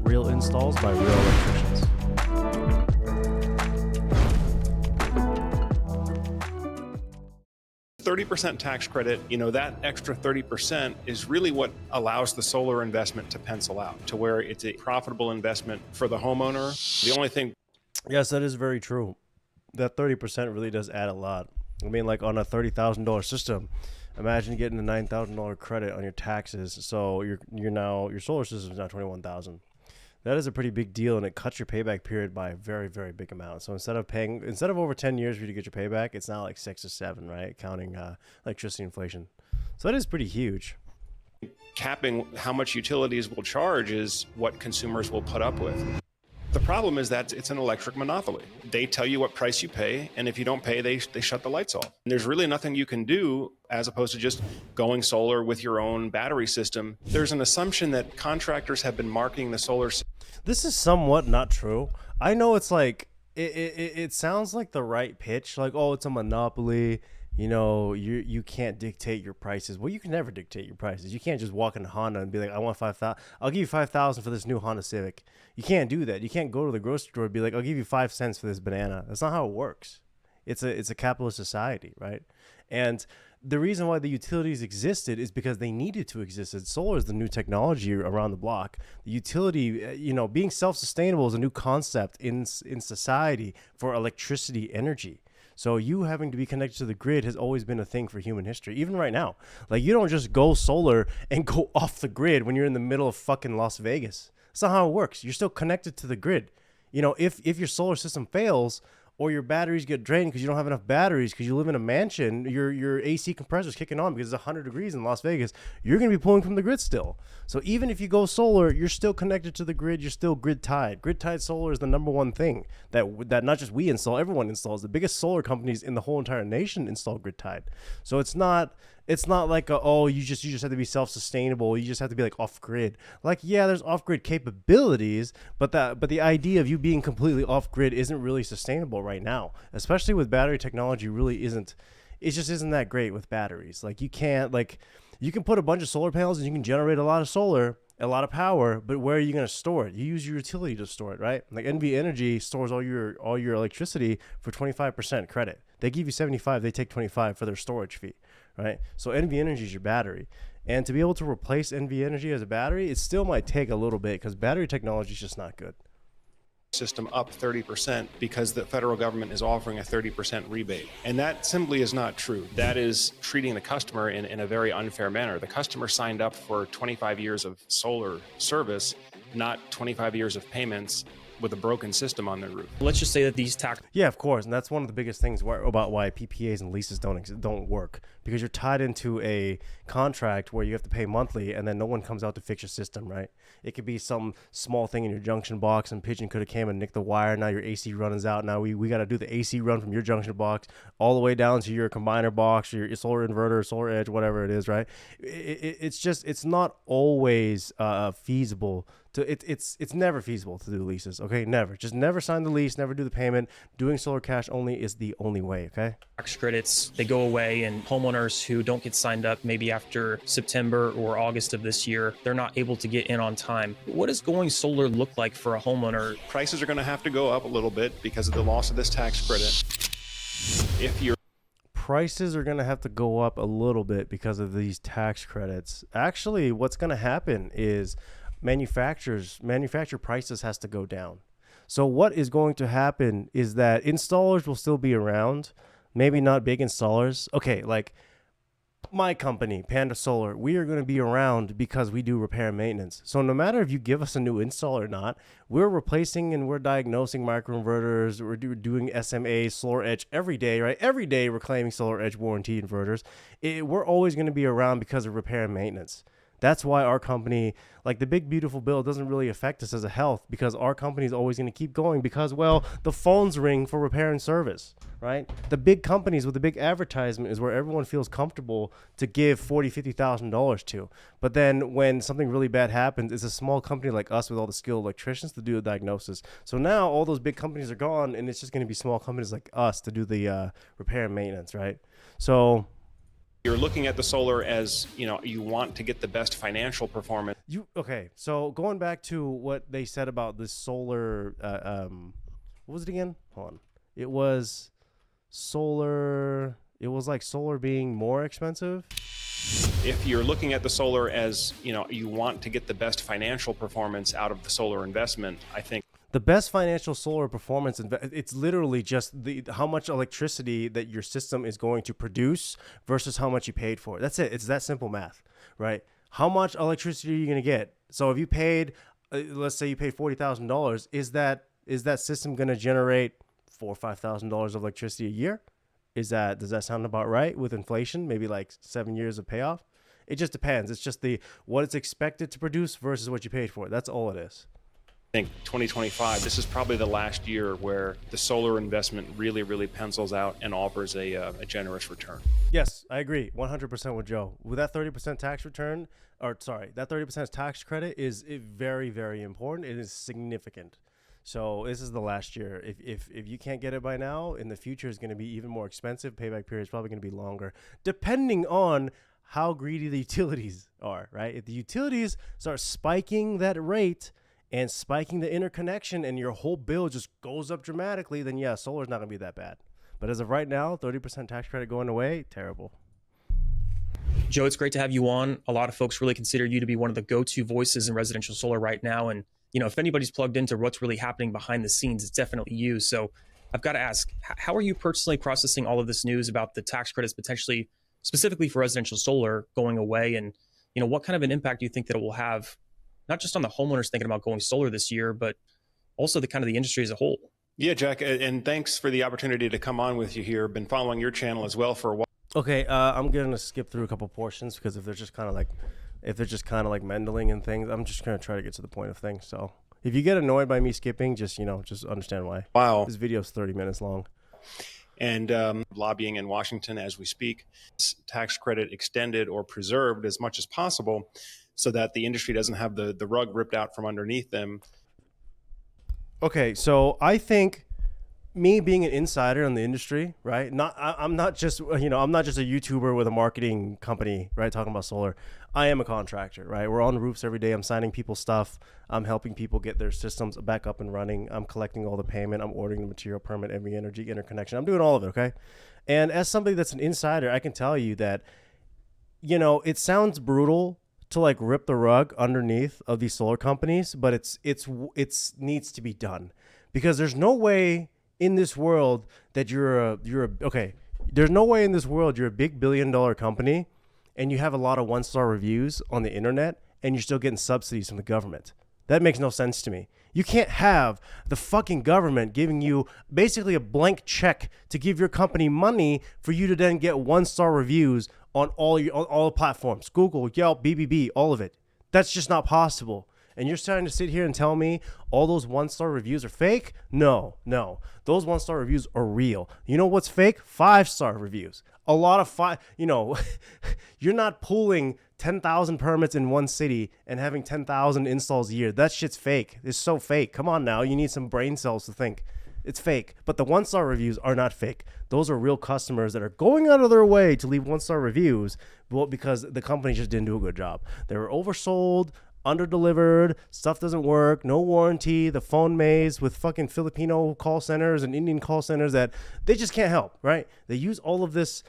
Real installs by real electricians. %30 tax credit, that extra 30% is really what allows the solar investment to pencil out to where it's a profitable investment for the homeowner. The only thing. Yes, that is very true. That 30% really does add a lot. I mean, like on a $30,000 system, imagine getting a $9,000 credit on your taxes. So your solar system is now $21,000. That is a pretty big deal, and it cuts your payback period by a very, very big amount. So instead of over 10 years for you to get your payback, it's now like 6 or 7, right? Counting electricity inflation. So that is pretty huge. Capping how much utilities will charge is what consumers will put up with. The problem is that it's an electric monopoly. They tell you what price you pay, and if you don't pay, they shut the lights off. And there's really nothing you can do as opposed to just going solar with your own battery system. There's an assumption that contractors have been marketing the solar system. This is somewhat not true. I know it's like, it sounds like the right pitch, like, oh, it's a monopoly. You can't dictate your prices. Well, you can never dictate your prices. You can't just walk into Honda and be like, I want 5,000. I'll give you 5,000 for this new Honda Civic. You can't do that. You can't go to the grocery store and be like, I'll give you 5 cents for this banana. That's not how it works. It's a capitalist society, right? And the reason why the utilities existed is because they needed to exist. Solar is the new technology around the block. The utility, being self-sustainable is a new concept in society for electricity energy. So you having to be connected to the grid has always been a thing for human history, even right now. Like, you don't just go solar and go off the grid when you're in the middle of fucking Las Vegas. That's not how it works. You're still connected to the grid. If your solar system fails, or your batteries get drained because you don't have enough batteries because you live in a mansion, your AC compressor's kicking on because it's 100 degrees in Las Vegas, you're going to be pulling from the grid still. So even if you go solar, you're still connected to the grid. You're still grid tied. Grid tied solar is the number one thing that not just we install, everyone installs. The biggest solar companies in the whole entire nation install grid tied. So it's not like you just have to be self-sustainable. You just have to be like off grid. Like, yeah, there's off grid capabilities, but the idea of you being completely off grid isn't really sustainable right now, especially with battery technology. Really isn't. It just isn't that great with batteries. Like, you can put a bunch of solar panels and you can generate a lot of solar, a lot of power, but where are you going to store it? You use your utility to store it, right? Like, NV Energy stores all your electricity for 25% credit. They give you 75, they take 25 for their storage fee, right? So NV Energy is your battery. And to be able to replace NV Energy as a battery, it still might take a little bit because battery technology is just not good. System up 30% because the federal government is offering a 30% rebate. And that simply is not true. That is treating the customer in a very unfair manner. The customer signed up for 25 years of solar service, not 25 years of payments with a broken system on their roof. Let's just say that these tax. Yeah, of course. And that's one of the biggest things about why PPAs and leases don't work, because you're tied into a contract where you have to pay monthly and then no one comes out to fix your system, right? It could be some small thing in your junction box and Pigeon could have came and nicked the wire. Now your AC run is out. Now we got to do the AC run from your junction box all the way down to your combiner box, or your solar inverter, solar edge, whatever it is, right? It's not always feasible. It's never feasible to do leases, okay? Never. Just never sign the lease, never do the payment. Doing solar cash only is the only way, okay? Tax credits, they go away, and homeowners who don't get signed up maybe after September or August of this year, they're not able to get in on time. What does going solar look like for a homeowner? Prices are going to have to go up a little bit because of the loss of this tax credit. Prices are going to have to go up a little bit because of these tax credits. Actually, what's going to happen is manufacturer prices has to go down. So what is going to happen is that installers will still be around, maybe not big installers. Okay, like my company, Panda Solar, we are going to be around because we do repair and maintenance. So no matter if you give us a new install or not, we're replacing and we're diagnosing microinverters. We're doing SMA, solar edge every day, right? Every day we're claiming solar edge warranty inverters. We're always going to be around because of repair and maintenance. That's why our company, like the big beautiful bill, doesn't really affect us as a health, because our company is always going to keep going because, well, the phones ring for repair and service, right? The big companies with the big advertisement is where everyone feels comfortable to give $40,000, $50,000 to. But then when something really bad happens, it's a small company like us with all the skilled electricians to do a diagnosis. So now all those big companies are gone, and it's just going to be small companies like us to do the repair and maintenance, right? So You're looking at the solar as, you want to get the best financial performance. Okay, so going back to what they said about the solar, what was it again? Hold on. It was solar. It was like solar being more expensive. If you're looking at the solar as, you want to get the best financial performance out of the solar investment, I think The best financial solar performance, it's literally just how much electricity that your system is going to produce versus how much you paid for it. That's it. It's that simple math, right? How much electricity are you going to get? So if you paid, let's say you paid $40,000, is that system going to generate $4,000 or $5,000 of electricity a year? Does that sound about right with inflation? Maybe like 7 years of payoff. It just depends. It's just what it's expected to produce versus what you paid for it. That's all it is. I think 2025, this is probably the last year where the solar investment really, really pencils out and offers a generous return. Yes, I agree 100% with Joe. With that 30% tax return, that 30% tax credit is very, very important. It is significant. So this is the last year. If you can't get it by now, in the future is going to be even more expensive. Payback period is probably going to be longer, depending on how greedy the utilities are, right? If the utilities start spiking that rate and spiking the interconnection and your whole bill just goes up dramatically, then yeah, solar's not going to be that bad. But as of right now, 30% tax credit going away, terrible. Joe, it's great to have you on. A lot of folks really consider you to be one of the go-to voices in residential solar right now. And, if anybody's plugged into what's really happening behind the scenes, it's definitely you. So I've got to ask, how are you personally processing all of this news about the tax credits potentially, specifically for residential solar, going away? And, what kind of an impact do you think that it will have, not just on the homeowners thinking about going solar this year, but also the industry as a whole? Yeah, Jack, and thanks for the opportunity to come on with you here. Been following your channel as well for a while. Okay, I'm gonna skip through a couple portions because if they're just kind of like mendeling and things, I'm just gonna try to get to the point of things. So if you get annoyed by me skipping, just understand why. Wow, this video is 30 minutes long. And lobbying in Washington as we speak, tax credit extended or preserved as much as possible, so that the industry doesn't have the rug ripped out from underneath them. Okay, so I think me being an insider in the industry, right? I'm not just a YouTuber with a marketing company, right? Talking about solar. I am a contractor, right? We're on roofs every day. I'm signing people's stuff. I'm helping people get their systems back up and running. I'm collecting all the payment. I'm ordering the material permit, every energy interconnection. I'm doing all of it, okay? And as somebody that's an insider, I can tell you that, it sounds brutal to like rip the rug underneath of these solar companies, but it's needs to be done, because there's no way in this world that there's no way in this world you're a big billion-dollar company and you have a lot of one-star reviews on the internet and you're still getting subsidies from the government. That makes no sense to me. You can't have the fucking government giving you basically a blank check to give your company money for you to then get one-star reviews on all the platforms, Google, Yelp, BBB, all of it. That's just not possible. And you're starting to sit here and tell me all those one-star reviews are fake? No. Those one-star reviews are real. You know what's fake? 5-star reviews. A lot of you're not pulling 10,000 permits in one city and having 10,000 installs a year. That shit's fake. It's so fake. Come on now. You need some brain cells to think. It's fake. But the one-star reviews are not fake. Those are real customers that are going out of their way to leave one-star reviews, but because the company just didn't do a good job. They were oversold, under-delivered, stuff doesn't work, no warranty, the phone maze with fucking Filipino call centers and Indian call centers that they just can't help, right? They use all of this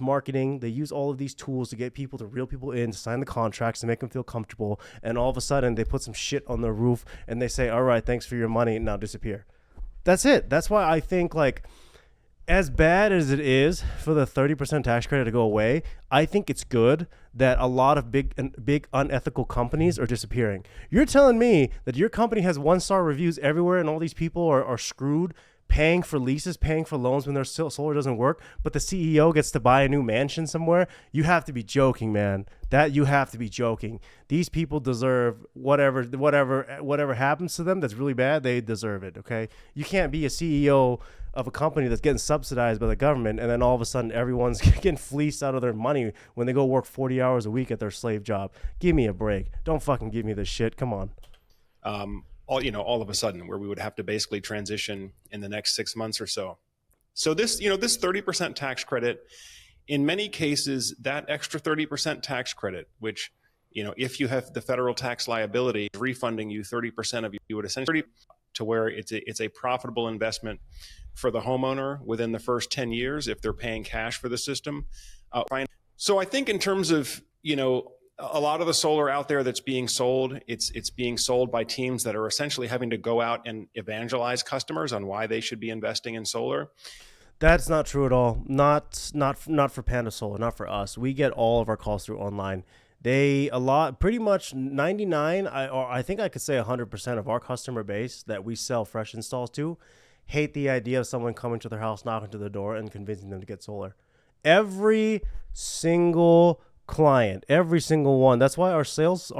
marketing, they use all of these tools to get people to reel people in, to sign the contracts, to make them feel comfortable, and all of a sudden they put some shit on the roof and they say, all right, thanks for your money, and now disappear. That's it. That's why I think, like, as bad as it is for the 30% tax credit to go away, I think it's good that a lot of big unethical companies are disappearing. You're telling me that your company has one-star reviews everywhere and all these people are screwed, paying for leases, paying for loans when their solar doesn't work, but the CEO gets to buy a new mansion somewhere? You have to be joking, man. You have to be joking. These people deserve whatever happens to them that's really bad, they deserve it, okay? You can't be a CEO of a company that's getting subsidized by the government and then all of a sudden everyone's getting fleeced out of their money when they go work 40 hours a week at their slave job. Give me a break. Don't fucking give me this shit. Come on. All of a sudden, where we would have to basically transition in the next 6 months or so. So this 30% tax credit In many cases, that extra 30% tax credit, which, if you have the federal tax liability, refunding you 30% of you would essentially to where it's a profitable investment for the homeowner within the first 10 years if they're paying cash for the system. So I think in terms of, a lot of the solar out there that's being sold, it's being sold by teams that are essentially having to go out and evangelize customers on why they should be investing in solar. That's not true at all. Not for Panda Solar, not for us. We get all of our calls through online. Pretty much 99, or I think I could say 100% of our customer base that we sell fresh installs to hate the idea of someone coming to their house, knocking to the door, and convincing them to get solar. Every single client, every single one. That's why our sales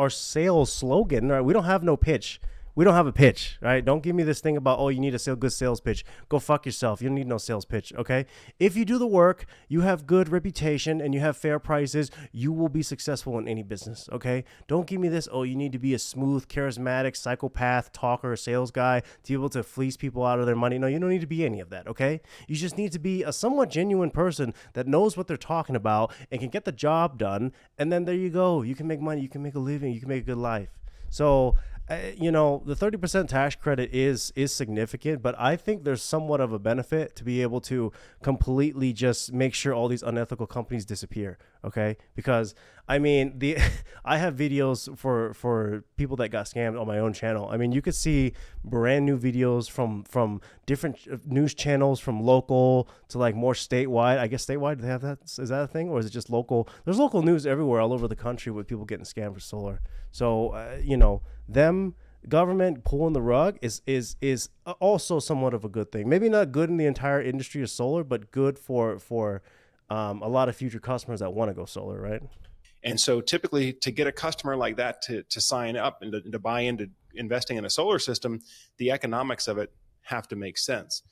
slogan, right? We don't have no pitch. We don't have a pitch, right? Don't give me this thing about, you need a good sales pitch. Go fuck yourself. You don't need no sales pitch, okay? If you do the work, you have good reputation, and you have fair prices, you will be successful in any business, okay? Don't give me this, you need to be a smooth, charismatic, psychopath, talker, sales guy to be able to fleece people out of their money. No, you don't need to be any of that, okay? You just need to be a somewhat genuine person that knows what they're talking about and can get the job done, and then there you go. You can make money, you can make a living, you can make a good life. So, the 30% tax credit is significant, but I think there's somewhat of a benefit to be able to completely just make sure all these unethical companies disappear. Okay, because I have videos for people that got scammed on my own channel. You could see brand new videos from different news channels, from local to like more statewide. I guess statewide, do they have that? Is that a thing, or is it just local? There's local news everywhere, all over the country, with people getting scammed for solar. So them government pulling the rug is also somewhat of a good thing. Maybe not good in the entire industry of solar, but good for a lot of future customers that want to go solar, right? And so typically to get a customer like that to sign up and to buy into investing in a solar system, the economics of it have to make sense.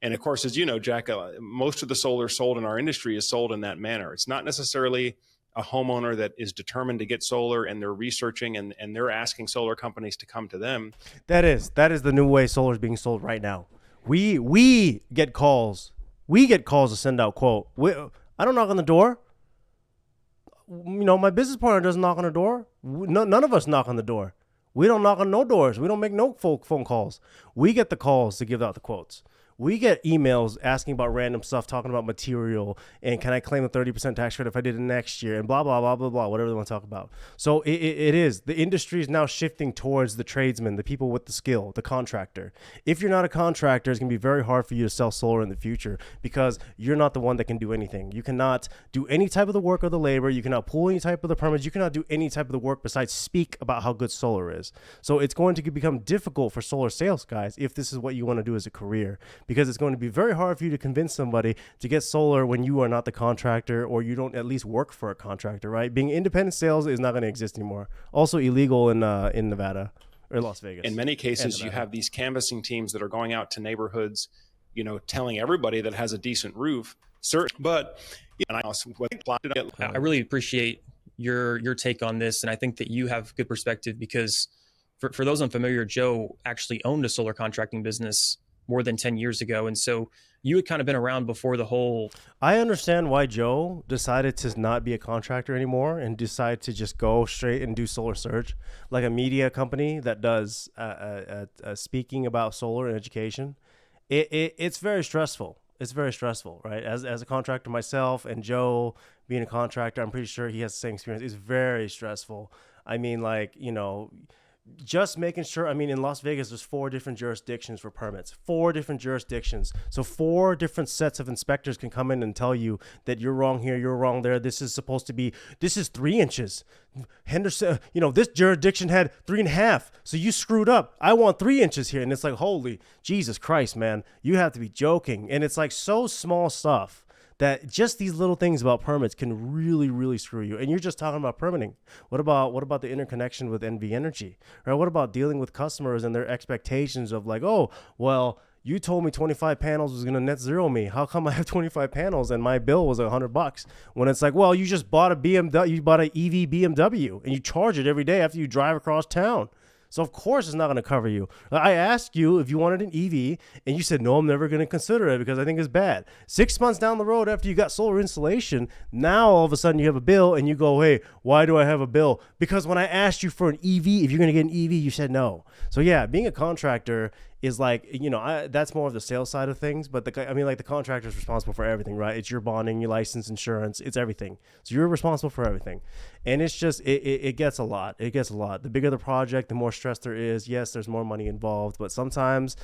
And of course, as you know, Jack, most of the solar sold in our industry is sold in that manner. It's not necessarily a homeowner that is determined to get solar and they're researching and they're asking solar companies to come to them. That is the new way solar is being sold right now. We get calls. We get calls to send out quote. I don't knock on the door. My business partner doesn't knock on the door. None of us knock on the door. We don't knock on no doors. We don't make no phone calls. We get the calls to give out the quotes. We get emails asking about random stuff, talking about material, and can I claim a 30% tax credit if I did it next year, and blah, blah, blah, blah, blah, whatever they want to talk about. So it is. The industry is now shifting towards the tradesman, the people with the skill, the contractor. If you're not a contractor, it's going to be very hard for you to sell solar in the future because you're not the one that can do anything. You cannot do any type of the work or the labor. You cannot pull any type of the permits. You cannot do any type of the work besides speak about how good solar is. So it's going to become difficult for solar sales guys if this is what you want to do as a career, because it's going to be very hard for you to convince somebody to get solar when you are not the contractor or you don't at least work for a contractor, right? Being independent sales is not going to exist anymore. Also illegal in Nevada or Las Vegas. In many cases, you have these canvassing teams that are going out to neighborhoods, telling everybody that has a decent roof. But I really appreciate your take on this, and I think that you have good perspective because for those unfamiliar, Joe actually owned a solar contracting business more than 10 years ago. And so you had kind of been around before the whole... I understand why Joe decided to not be a contractor anymore and decide to just go straight and do solar search, like a media company that does speaking about solar and education. It's very stressful. It's very stressful, right? As a contractor myself and Joe being a contractor, I'm pretty sure he has the same experience. It's very stressful. Just making sure, in Las Vegas, there's 4 different jurisdictions for permits, 4 different jurisdictions. So 4 different sets of inspectors can come in and tell you that you're wrong here, you're wrong there. This is 3 inches. Henderson, this jurisdiction had 3.5. So you screwed up. I want 3 inches here. And it's like, holy Jesus Christ, man, you have to be joking. And it's like so small stuff that just these little things about permits can really, really screw you. And you're just talking about permitting. What about the interconnection with NV Energy? Right? What about dealing with customers and their expectations of like, oh, well, you told me 25 panels was going to net zero me. How come I have 25 panels and my bill was $100? When it's like, well, you just bought a BMW, you bought an EV BMW and you charge it every day after you drive across town. So of course it's not going to cover you. I asked you if you wanted an EV, and you said no, I'm never going to consider it because I think it's bad. 6 months down the road after you got solar installation, now all of a sudden you have a bill, and you go, hey, why do I have a bill? Because when I asked you for an EV, if you're going to get an EV, you said no. So yeah, being a contractor is like, that's more of the sales side of things. But the contractor is responsible for everything, right? It's your bonding, your license, insurance, it's everything. So you're responsible for everything. And it's just, it gets a lot. It gets a lot. The bigger the project, the more stress there is. Yes, there's more money involved, but sometimes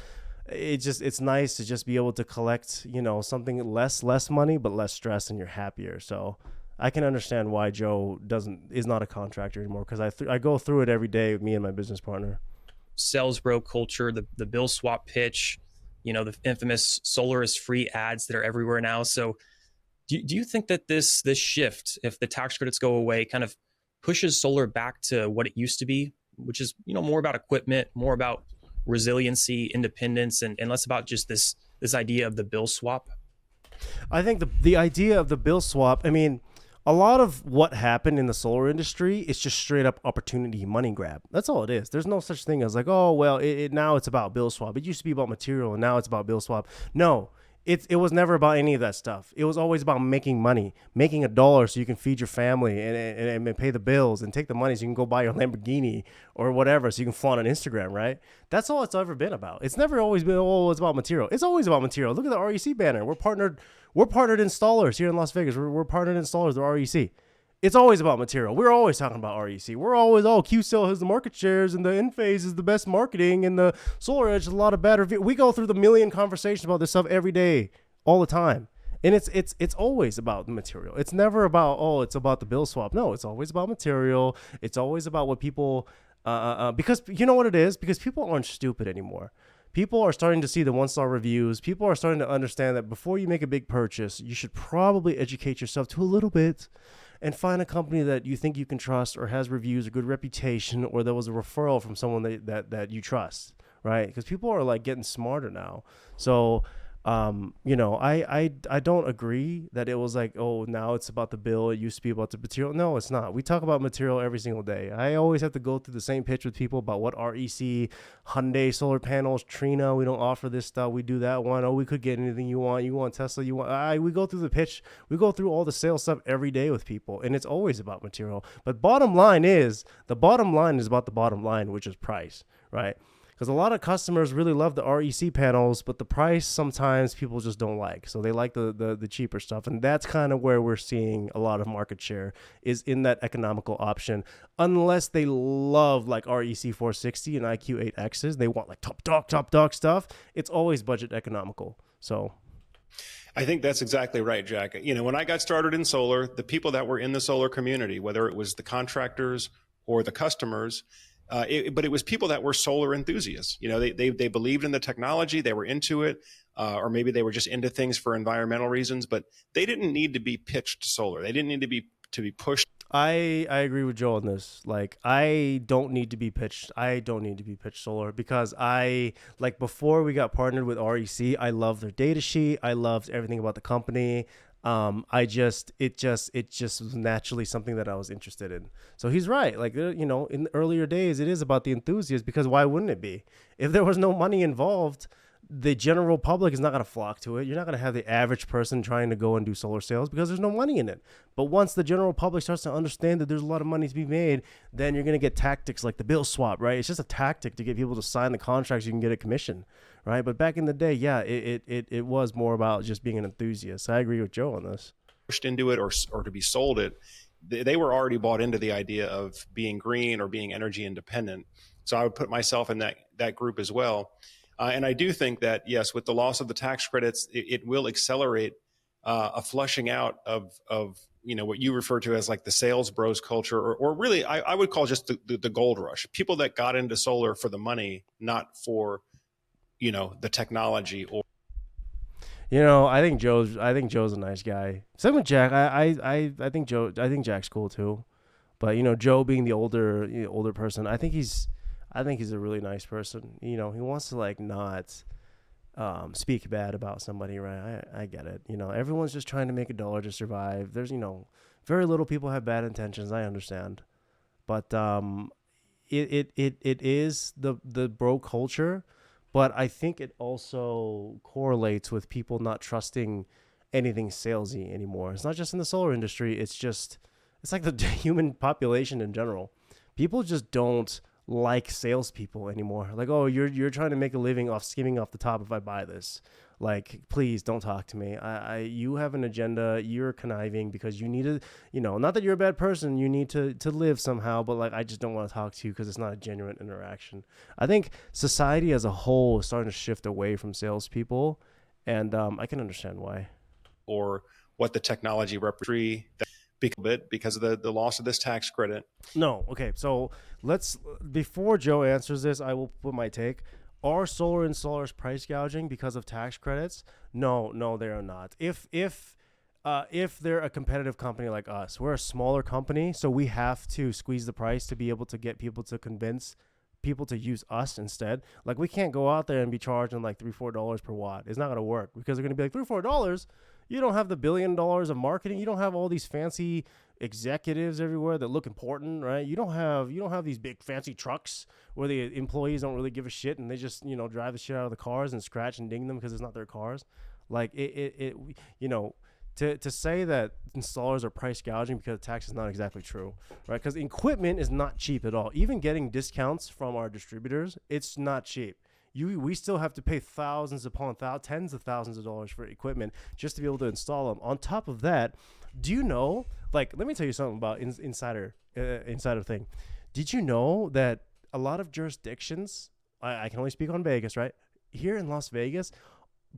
it's nice to just be able to collect, something less money, but less stress, and you're happier. So I can understand why Joe is not a contractor anymore, because I go through it every day with me and my business partner. Sales bro culture, the bill swap pitch, the infamous solar is free ads that are everywhere now. So do you think that this shift, if the tax credits go away, kind of pushes solar back to what it used to be, which is, more about equipment, more about resiliency, independence, and less about just this idea of the bill swap? I think the idea of the bill swap, a lot of what happened in the solar industry is just straight up opportunity money grab. That's all it is. There's no such thing as like, oh, well, now it's about bill swap. It used to be about material, and now it's about bill swap. No, it was never about any of that stuff. It was always about making money, making $1 so you can feed your family and pay the bills and take the money so you can go buy your Lamborghini or whatever so you can flaunt on Instagram, right? That's all it's ever been about. It's never always been, oh, it's about material. It's always about material. Look at the REC banner. We're partnered installers here in Las Vegas. We're partnered installers with REC. It's always about material. We're always talking about REC. We're always, QCell has the market shares, and the Enphase is the best marketing, and the Solar Edge is a lot of bad review. We go through the million conversations about this stuff every day, all the time. And it's always about the material. It's never about, it's about the bill swap. No, it's always about material. It's always about what people, because you know what it is? Because people aren't stupid anymore. People are starting to see the 1-star reviews. People are starting to understand that before you make a big purchase, you should probably educate yourself to a little bit and find a company that you think you can trust or has reviews, a good reputation, or there was a referral from someone that you trust, right? Because people are like getting smarter now. So, I don't agree that it was like, oh, now it's about the bill. It used to be about the material. No, it's not. We talk about material every single day. I always have to go through the same pitch with people about what REC, Hyundai solar panels, Trina, we don't offer this stuff. We do that one. Oh, we could get anything you want. You want Tesla, you want. We go through the pitch. We go through all the sales stuff every day with people, and it's always about material. But bottom line is about the bottom line, which is price, right? Because a lot of customers really love the REC panels, but the price sometimes people just don't like. So they like the cheaper stuff. And that's kind of where we're seeing a lot of market share is in that economical option. Unless they love like REC 460 and IQ 8Xs, they want like top dog stuff. It's always budget economical. So I think that's exactly right, Jack. When I got started in solar, the people that were in the solar community, whether it was the contractors or the customers, but it was people that were solar enthusiasts. They believed in the technology, they were into it, or maybe they were just into things for environmental reasons, but they didn't need to be pitched to solar. They didn't need to be pushed. I agree with Joe on this. Like, I don't need to be pitched. Solar because before we got partnered with REC, I loved their data sheet. I loved everything about the company. It just was naturally something that I was interested in. So he's right. Like, in the earlier days, it is about the enthusiasts, because why wouldn't it be? If there was no money involved, the general public is not going to flock to it. You're not going to have the average person trying to go and do solar sales because there's no money in it. But once the general public starts to understand that there's a lot of money to be made, then you're going to get tactics like the bill swap, right? It's just a tactic to get people to sign the contracts so you can get a commission, right? But back in the day, yeah, it was more about just being an enthusiast. I agree with Joe on this. Pushed into it or to be sold it, they were already bought into the idea of being green or being energy independent. So I would put myself in that group as well. And I do think that, yes, with the loss of the tax credits, it will accelerate a flushing out of what you refer to as like the sales bros culture, or really I would call just the gold rush. People that got into solar for the money, not for the technology. Or I think Joe's a nice guy. Same with Jack. I think Jack's cool too. But Joe being the older person, I think he's a really nice person. He wants to not speak bad about somebody, right? I get it. Everyone's just trying to make $1 to survive. There's very little people have bad intentions. I understand, but it is the bro culture, but I think it also correlates with people not trusting anything salesy anymore. It's not just in the solar industry. It's like the human population in general. People just don't like salespeople anymore. Like, oh, you're trying to make a living off skimming off the top if I buy this. Like, please don't talk to me. You have an agenda. You're conniving because you need to, not that you're a bad person. You need to live somehow, but like, I just don't want to talk to you because it's not a genuine interaction. I think society as a whole is starting to shift away from salespeople, and I can understand why. Or what the technology represents because of the loss of this tax credit. No, okay. So before Joe answers this, I will put my take. Are solar installers price gouging because of tax credits? No, they are not. If they're a competitive company like us, we're a smaller company, so we have to squeeze the price to be able to get people to convince people to use us instead. Like, we can't go out there and be charging like $3-4 per watt. It's not going to work because they're going to be like $3-4. You don't have the $1 billion of marketing. You don't have all these fancy executives everywhere that look important, right? You don't have these big fancy trucks where the employees don't really give a shit and they just, drive the shit out of the cars and scratch and ding them because it's not their cars. Like to say that installers are price gouging because of tax is not exactly true, right? Because equipment is not cheap at all. Even getting discounts from our distributors, it's not cheap. We still have to pay thousands upon tens of thousands of dollars for equipment just to be able to install them. On top of that, do you know, like, let me tell you something about insider thing. Did you know that a lot of jurisdictions, I can only speak on Vegas, right? Here in Las Vegas,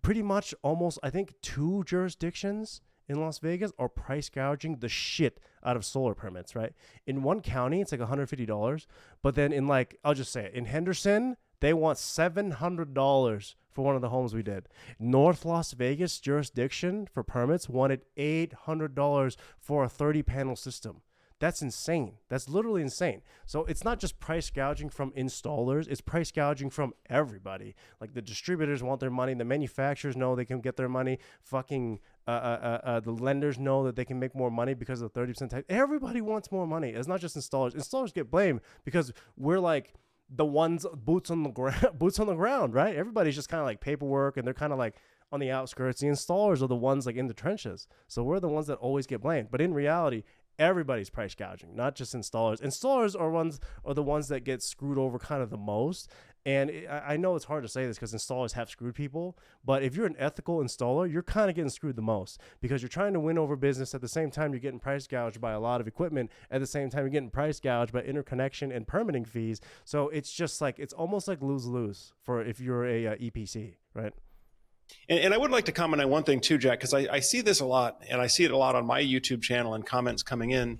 pretty much almost, I think 2 jurisdictions in Las Vegas are price gouging the shit out of solar permits, right? In one county, it's like $150. But then in, like, I'll just say it, in Henderson, they want $700 for one of the homes we did. North Las Vegas jurisdiction for permits wanted $800 for a 30-panel system. That's insane. That's literally insane. So it's not just price gouging from installers. It's price gouging from everybody. Like, the distributors want their money. The manufacturers know they can get their money. Fucking the lenders know that they can make more money because of the 30% tax. Everybody wants more money. It's not just installers. Installers get blamed because we're like the ones boots on the ground, right? Everybody's just kind of like paperwork and they're kind of like on the outskirts. The installers are the ones like in the trenches. So we're the ones that always get blamed. But in reality, everybody's price gouging, not just installers. Installers are the ones that get screwed over kind of the most. And I know it's hard to say this because installers have screwed people, but if you're an ethical installer, you're kind of getting screwed the most because you're trying to win over business. At the same time, you're getting price gouged by a lot of equipment. At the same time, you're getting price gouged by interconnection and permitting fees. So it's just like, it's almost like lose-lose for if you're a EPC, right? And I would like to comment on one thing too, Jack, because I see this a lot, and I see it a lot on my YouTube channel and comments coming in,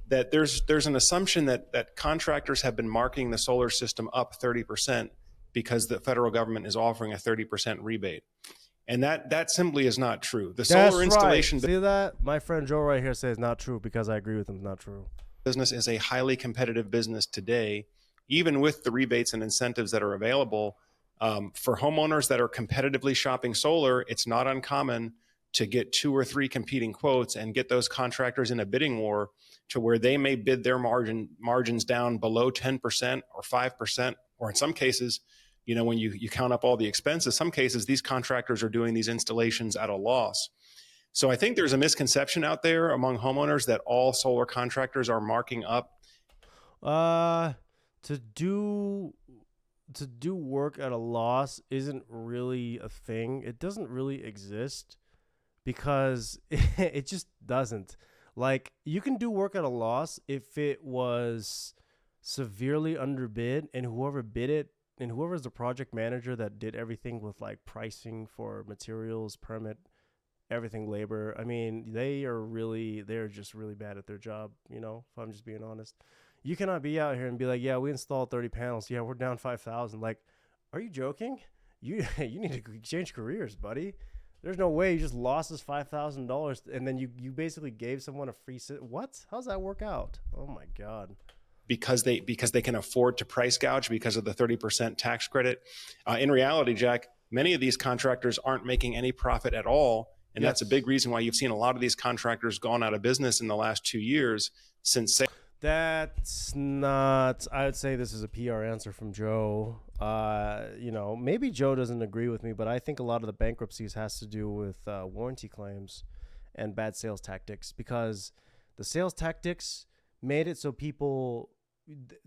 that there's an assumption that contractors have been marking the solar system up 30% because the federal government is offering a 30% rebate. And that simply is not true. The solar installation See that? My friend Joe right here says not true because I agree with him. It's not true. Business is a highly competitive business today, even with the rebates and incentives that are available. For homeowners that are competitively shopping solar, it's not uncommon to get 2 or 3 competing quotes and get those contractors in a bidding war to where they may bid their margins down below 10% or 5%, or in some cases, when you count up all the expenses, some cases these contractors are doing these installations at a loss. So I think there's a misconception out there among homeowners that all solar contractors are marking up. To do work at a loss isn't really a thing. It doesn't really exist because it just doesn't. Like, you can do work at a loss if it was severely underbid and whoever bid it and whoever's the project manager that did everything with like pricing for materials, permit, everything, labor. I mean, they're just really bad at their job, if I'm just being honest. You cannot be out here and be like, yeah, we installed 30 panels. Yeah, we're down 5,000. Like, are you joking? You need to change careers, buddy. There's no way you just lost this $5,000 and then you basically gave someone a free what? How's that work out? Oh my God. Because they can afford to price gouge because of the 30% tax credit. In reality, Jack, many of these contractors aren't making any profit at all. And That's a big reason why you've seen a lot of these contractors gone out of business in the last 2 years since That's not. I would say this is a PR answer from Joe. Maybe Joe doesn't agree with me, but I think a lot of the bankruptcies has to do with warranty claims and bad sales tactics, because the sales tactics made it so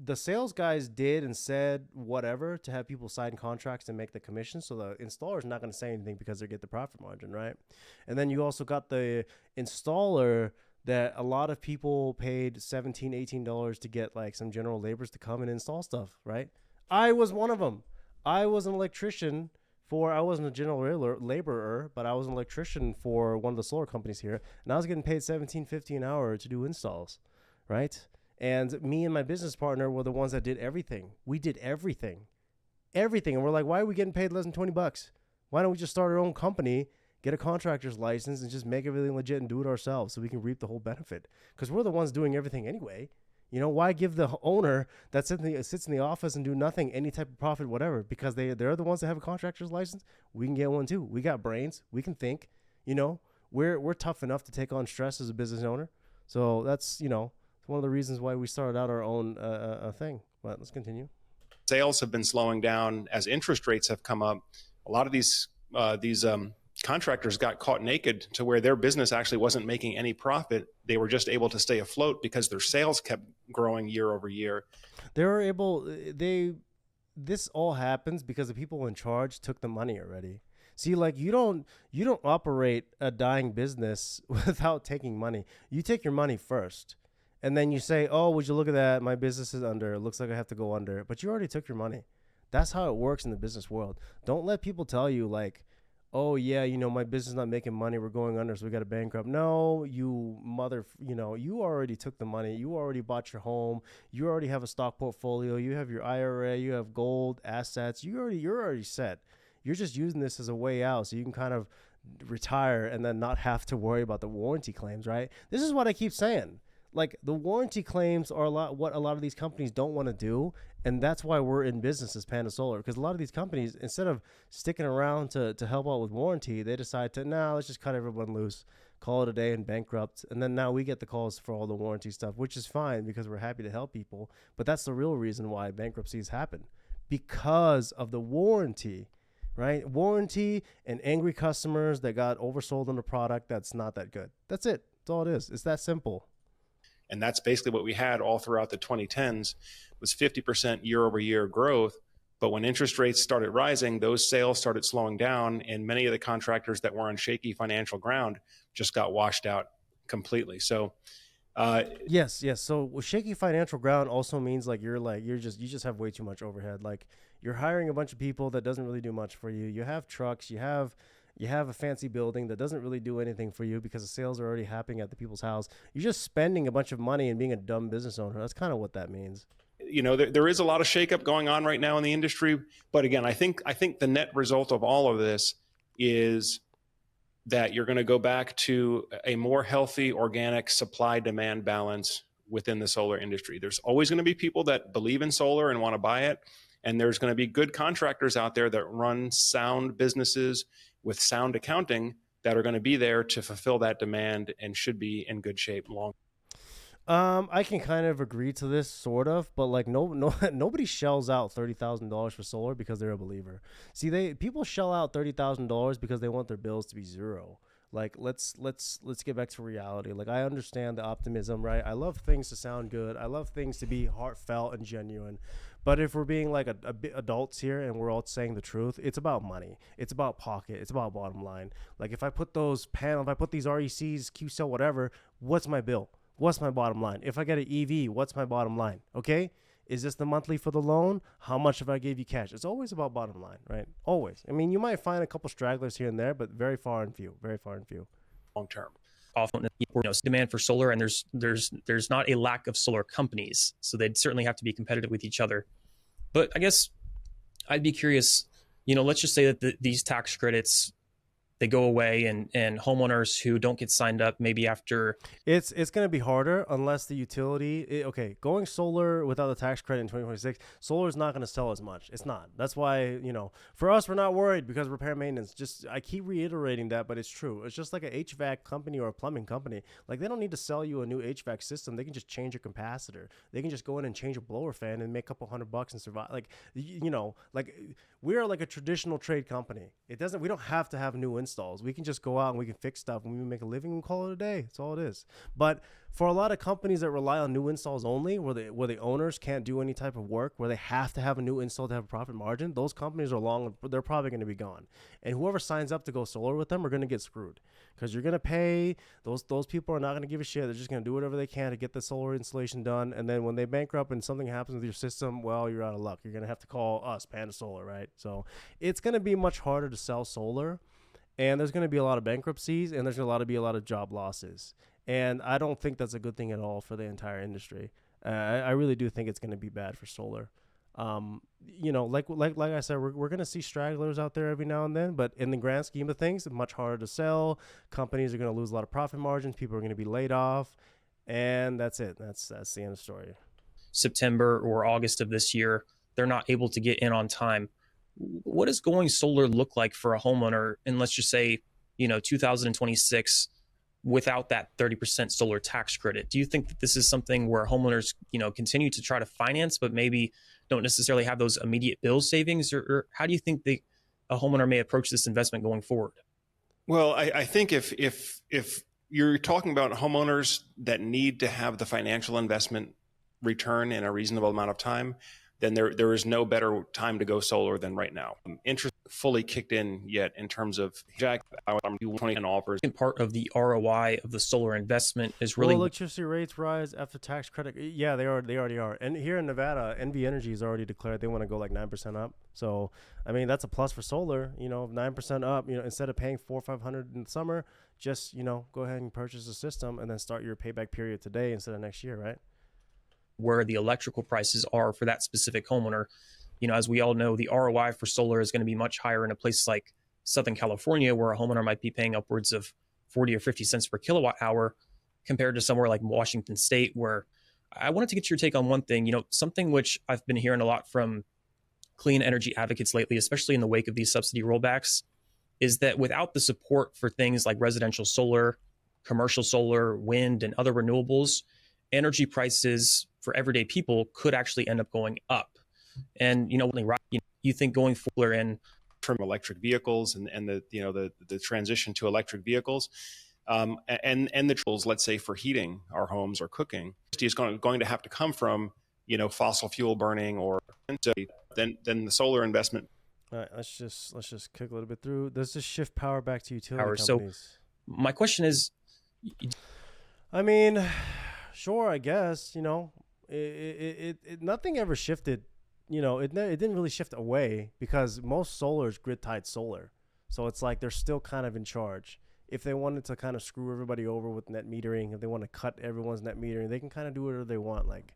the sales guys did and said whatever to have people sign contracts and make the commission. So the installer is not going to say anything because they get the profit margin, right? And then you also got the installer that a lot of people paid $17-18 to get like some general laborers to come and install stuff, right? I was one of them. I was an electrician I wasn't a general laborer, but I was an electrician for one of the solar companies here, and I was getting paid $17.50 an hour to do installs, right? And me and my business partner were the ones that did everything. We did everything. And we're like, why are we getting paid less than $20? Why don't we just start our own company, get a contractor's license, and just make everything legit and do it ourselves so we can reap the whole benefit? Because we're the ones doing everything anyway. Why give the owner that sits in the office and do nothing any type of profit, whatever? Because they're the ones that have a contractor's license. We can get one too. We got brains. We can think. We're tough enough to take on stress as a business owner. So that's one of the reasons why we started out our own thing. But let's continue. Sales have been slowing down as interest rates have come up. A lot of these contractors got caught naked to where their business actually wasn't making any profit. They were just able to stay afloat because their sales kept growing year over year. This all happens because the people in charge took the money already. See, like you don't operate a dying business without taking money. You take your money first. And then you say, oh, would you look at that? My business is under. It looks like I have to go under. But you already took your money. That's how it works in the business world. Don't let people tell you like, oh, yeah, my business is not making money. We're going under, so we got to bankrupt. No, you already took the money. You already bought your home. You already have a stock portfolio. You have your IRA. You have gold, assets. You're already set. You're just using this as a way out so you can kind of retire and then not have to worry about the warranty claims, right? This is what I keep saying. Like the warranty claims are what a lot of these companies don't want to do. And that's why we're in business as Panda Solar, because a lot of these companies, instead of sticking around to help out with warranty, they decide to, let's just cut everyone loose, call it a day and bankrupt. And then now we get the calls for all the warranty stuff, which is fine because we're happy to help people. But that's the real reason why bankruptcies happen, because of the warranty, right? Warranty and angry customers that got oversold on a product that's not that good. That's it. That's all it is. It's that simple. And that's basically what we had all throughout the 2010s was 50% year over year growth. But when interest rates started rising, those sales started slowing down. And many of the contractors that were on shaky financial ground just got washed out completely. So yes. So shaky financial ground also means you just have way too much overhead. Like you're hiring a bunch of people that doesn't really do much for you. You have trucks, you have a fancy building that doesn't really do anything for you because the sales are already happening at the people's house. You're just spending a bunch of money and being a dumb business owner. That's kind of what that means. There is a lot of shakeup going on right now in the industry. But again, I think the net result of all of this is that you're going to go back to a more healthy, organic supply-demand balance within the solar industry. There's always going to be people that believe in solar and want to buy it. And there's going to be good contractors out there that run sound businesses with sound accounting that are going to be there to fulfill that demand and should be in good shape long. I can kind of agree to this sort of, but like nobody shells out $30,000 for solar because they're a believer. See, people shell out $30,000 because they want their bills to be zero. Like let's get back to reality. Like I understand the optimism, right? I love things to sound good. I love things to be heartfelt and genuine. But if we're being like a bit adults here and we're all saying the truth, it's about money. It's about pocket. It's about bottom line. Like if I put these RECs, Q-cell, whatever, what's my bill? What's my bottom line? If I get an EV, what's my bottom line? Okay? Is this the monthly for the loan? How much if I gave you cash? It's always about bottom line, right? Always. I mean, you might find a couple stragglers here and there, but very far and few. Long term. Often, demand for solar, and there's not a lack of solar companies, so they'd certainly have to be competitive with each other. But I guess I'd be curious, let's just say that these tax credits they go away, and homeowners who don't get signed up maybe after. It's going to be harder unless the okay, going solar without the tax credit in 2026, solar is not going to sell as much. It's not. That's why, for us, we're not worried because repair maintenance. Just I keep reiterating that, but it's true. It's just like an HVAC company or a plumbing company. Like they don't need to sell you a new HVAC system. They can just change your capacitor. They can just go in and change a blower fan and make a couple $100 and survive. Like like we are like a traditional trade company. We don't have to have new installs. We can just go out and we can fix stuff and we make a living and call it a day. That's all it is. But for a lot of companies that rely on new installs only, where the owners can't do any type of work, where they have to have a new install to have a profit margin, those companies they're probably going to be gone. And whoever signs up to go solar with them are going to get screwed, because you're going to pay those people are not going to give a shit. They're just going to do whatever they can to get the solar installation done. And then when they bankrupt and something happens with your system, well, you're out of luck. You're going to have to call us, Panda Solar, right? So it's going to be much harder to sell solar. And there's going to be a lot of bankruptcies, and there's going to be a lot of job losses. And I don't think that's a good thing at all for the entire industry. I really do think it's going to be bad for solar. Like I said, we're going to see stragglers out there every now and then, but in the grand scheme of things, it's much harder to sell. Companies are going to lose a lot of profit margins. People are going to be laid off, and that's it. That's the end of the story. September or August of this year, they're not able to get in on time. What does going solar look like for a homeowner in, let's just say, 2026 without that 30% solar tax credit? Do you think that this is something where homeowners, continue to try to finance, but maybe don't necessarily have those immediate bill savings? Or how do you think a homeowner may approach this investment going forward? Well, I think if you're talking about homeowners that need to have the financial investment return in a reasonable amount of time, then there is no better time to go solar than right now. Interest fully kicked in yet in terms of Jack 20 and offers. Part of the ROI of the solar investment is really electricity rates rise after tax credit. Yeah, they already are. And here in Nevada, NV Energy has already declared they want to go like 9% up. So I mean that's a plus for solar. 9% up. Instead of paying $400 or $500 in the summer, just go ahead and purchase a system and then start your payback period today instead of next year, right? Where the electrical prices are for that specific homeowner. As we all know, the ROI for solar is going to be much higher in a place like Southern California, where a homeowner might be paying upwards of 40 or 50 cents per kilowatt hour, compared to somewhere like Washington State, where I wanted to get your take on one thing, something which I've been hearing a lot from clean energy advocates lately, especially in the wake of these subsidy rollbacks, is that without the support for things like residential solar, commercial solar, wind, and other renewables, energy prices for everyday people could actually end up going up. And you think going forward and from electric vehicles and the transition to electric vehicles, and the tools, let's say, for heating our homes or cooking, is going to have to come from fossil fuel burning, or so then the solar investment. All right, let's just kick a little bit through. Does this shift power back to utility companies? So my question is, I mean, sure, I guess, nothing ever shifted, it didn't really shift away, because most solar is grid tied solar. So it's like they're still kind of in charge. If they wanted to kind of screw everybody over with net metering, if they want to cut everyone's net metering, they can kind of do whatever they want. Like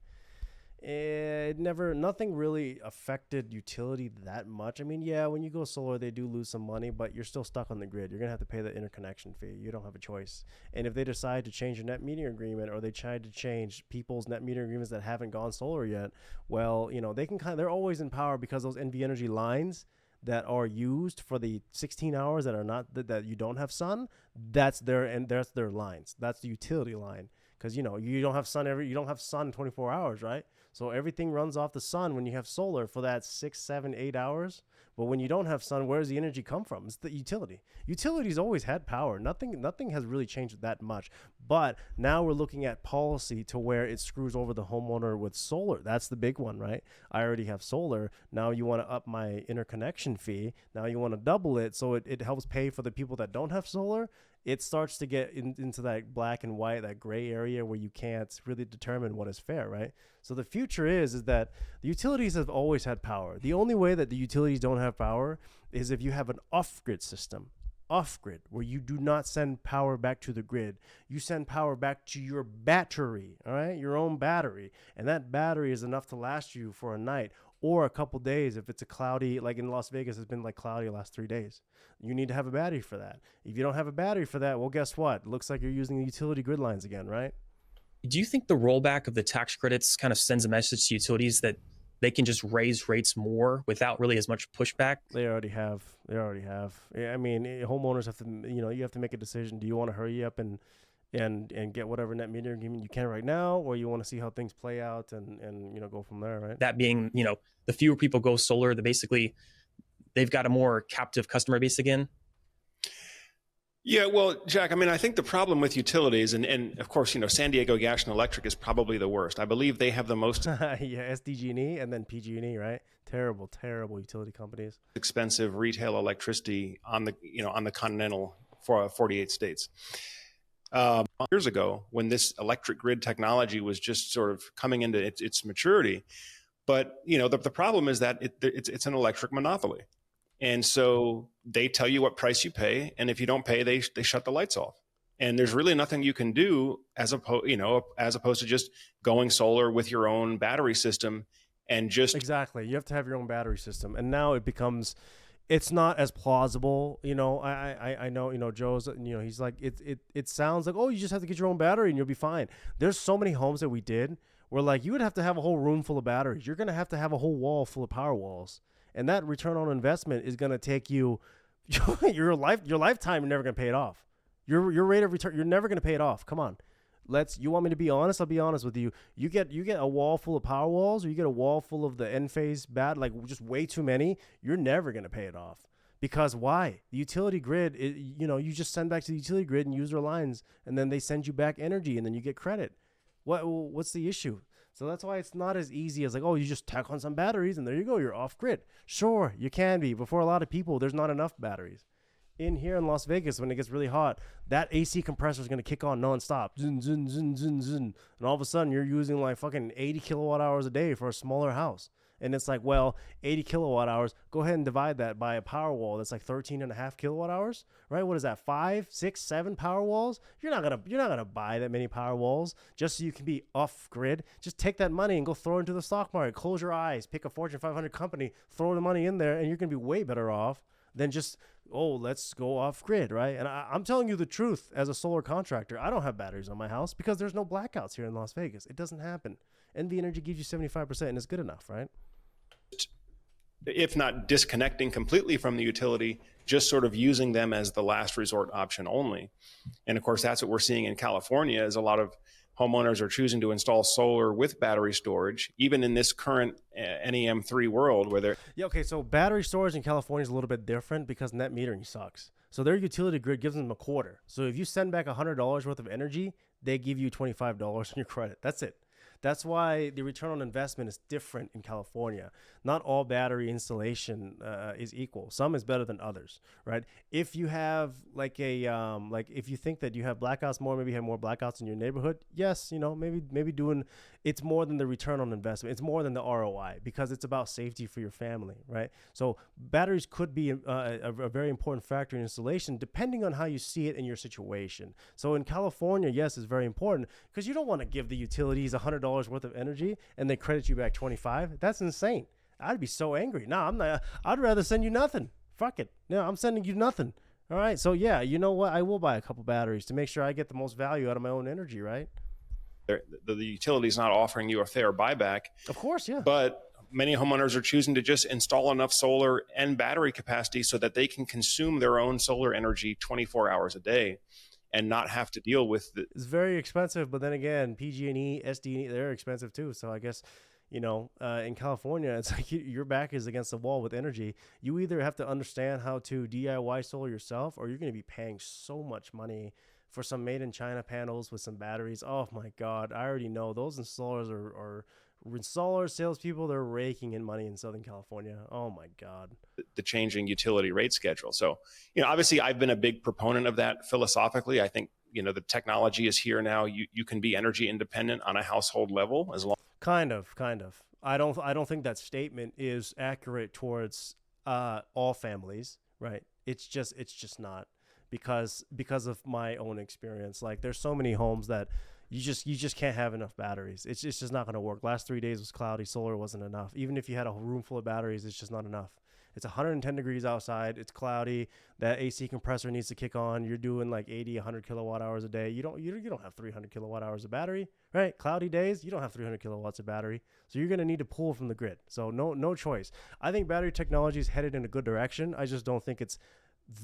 nothing really affected utility that much. I mean, yeah, when you go solar, they do lose some money, but you're still stuck on the grid. You're going to have to pay the interconnection fee. You don't have a choice. And if they decide to change your net metering agreement, or they try to change people's net metering agreements that haven't gone solar yet, well, they can they're always in power, because those NV Energy lines that are used for the 16 hours that are not, that you don't have sun, that's their lines. That's the utility line. Because, you don't have sun 24 hours, right? So everything runs off the sun when you have solar for that 6, 7, 8 hours. But when you don't have sun, where does the energy come from? It's the utility. Utilities always had power. Nothing has really changed that much. But now we're looking at policy to where it screws over the homeowner with solar. That's the big one, right? I already have solar. Now you want to up my interconnection fee. Now you want to double it, so it helps pay for the people that don't have solar. It starts to get into that black and white, that gray area where you can't really determine what is fair, right? So the future is that the utilities have always had power. The only way that the utilities don't have power is if you have an off-grid system. Off-grid, where you do not send power back to the grid. You send power back to your battery, all right? Your own battery. And that battery is enough to last you for a night. or a couple days if it's a cloudy, like in Las Vegas, it's been like cloudy the last 3 days. You need to have a battery for that. If you don't have a battery for that, well, guess what? It looks like you're using the utility grid lines again, right? Do you think the rollback of the tax credits kind of sends a message to utilities that they can just raise rates more without really as much pushback? They already have. They already have. I mean, homeowners have to, you have to make a decision. Do you want to hurry up and get whatever net metering agreement you can right now, or you want to see how things play out and go from there, right? That being, the fewer people go solar, they've got a more captive customer base again. Yeah, well, Jack, I mean, I think the problem with utilities, and of course, San Diego Gas and Electric is probably the worst. I believe they have the most yeah, SDG&E and then PG&E, right? Terrible, terrible utility companies. expensive retail electricity on the continental 48 states. Years ago, when this electric grid technology was just sort of coming into its maturity, but the problem is that it's an electric monopoly. And so they tell you what price you pay, and if you don't pay, they shut the lights off. And there's really nothing you can do as opposed to just going solar with your own battery system and just exactly. You have to have your own battery system, and now it's not as plausible. I know. Joe's. He's like it sounds like, oh, you just have to get your own battery and you'll be fine. There's so many homes that we did where like you would have to have a whole room full of batteries. You're gonna have to have a whole wall full of power walls. And that return on investment is going to take you your lifetime. You're never going to pay it off. Your rate of return, you're never going to pay it off. Come on, you want me to be honest? I'll be honest with you. You get a wall full of power walls, or you get a wall full of the Enphase like just way too many. You're never going to pay it off. Because why? The utility grid, you just send back to the utility grid and use their lines, and then they send you back energy, and then you get credit. What's the issue? So that's why it's not as easy as like, oh, you just tack on some batteries and there you go, you're off grid. Sure, you can be, but for a lot of people, there's not enough batteries. In here in Las Vegas, when it gets really hot, that AC compressor is going to kick on nonstop. Zun, zun, zun, zun, zun. And all of a sudden, you're using like fucking 80 kilowatt hours a day for a smaller house. And it's like, well, 80 kilowatt hours, go ahead and divide that by a power wall that's like 13 and a half kilowatt hours, right? What is that, 5, 6, 7 power walls? You're not gonna buy that many power walls just so you can be off grid. Just take that money and go throw it into the stock market. Close your eyes, pick a Fortune 500 company, throw the money in there, and you're gonna be way better off than just, oh, let's go off grid, right? And I'm telling you the truth as a solar contractor. I don't have batteries on my house because there's no blackouts here in Las Vegas. It doesn't happen. NV Energy gives you 75% and it's good enough, right? If not disconnecting completely from the utility, just sort of using them as the last resort option only. And of course, that's what we're seeing in California, is a lot of homeowners are choosing to install solar with battery storage, even in this current NEM3 world where they're... Yeah, okay, so battery storage in California is a little bit different because net metering sucks. So their utility grid gives them a quarter. So if you send back $100 worth of energy, they give you $25 on your credit. That's it. That's why the return on investment is different in California. Not all battery installation is equal. Some is better than others, right? If you have like if you think that you have blackouts more, maybe you have more blackouts in your neighborhood. Yes, maybe doing, it's more than the return on investment. It's more than the ROI because it's about safety for your family, right? So batteries could be a very important factor in installation depending on how you see it in your situation. So in California, yes, it's very important because you don't want to give the utilities $100 worth of energy and they credit you back 25. That's insane. I'd be so angry. No, I'm not. I'd rather send you nothing. Fuck it. No, I'm sending you nothing. All right. So yeah, you know what? I will buy a couple batteries to make sure I get the most value out of my own energy, right? The utility's not offering you a fair buyback. Of course, yeah. But many homeowners are choosing to just install enough solar and battery capacity so that they can consume their own solar energy 24 hours a day and not have to deal with the... It's very expensive, but then again, PG&E, SD&E, they're expensive too. So I guess, in California, it's like your back is against the wall with energy. You either have to understand how to DIY solar yourself, or you're going to be paying so much money for some made in China panels with some batteries. Oh my God. I already know those installers are installers, salespeople, they're raking in money in Southern California. Oh my God. The changing utility rate schedule. So, obviously I've been a big proponent of that philosophically. I think, the technology is here now. You can be energy independent on a household level as long. Kind of. I don't think that statement is accurate towards all families, right? It's just not because of my own experience. Like there's so many homes that, You just can't have enough batteries. It's just not going to work. Last 3 days was cloudy. Solar wasn't enough. Even if you had a room full of batteries, it's just not enough. It's 110 degrees outside. It's cloudy. That AC compressor needs to kick on. You're doing like 80, 100 kilowatt hours a day. You don't have 300 kilowatt hours of battery, right? Cloudy days, you don't have 300 kilowatts of battery. So you're going to need to pull from the grid. So no choice. I think battery technology is headed in a good direction. I just don't think it's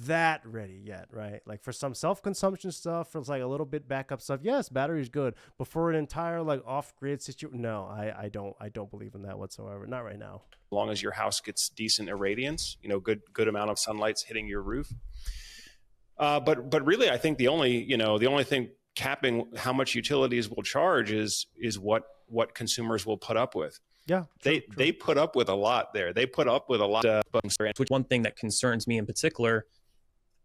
that ready yet, right? Like for some self-consumption stuff, for like a little bit backup stuff, yes, battery's good. But for an entire like off-grid situation, no, I don't believe in that whatsoever. Not right now. As long as your house gets decent irradiance, good amount of sunlight's hitting your roof. But really, I think the only thing capping how much utilities will charge is what consumers will put up with. Yeah, true. They put up with a lot there. They put up with a lot. Which one thing that concerns me in particular,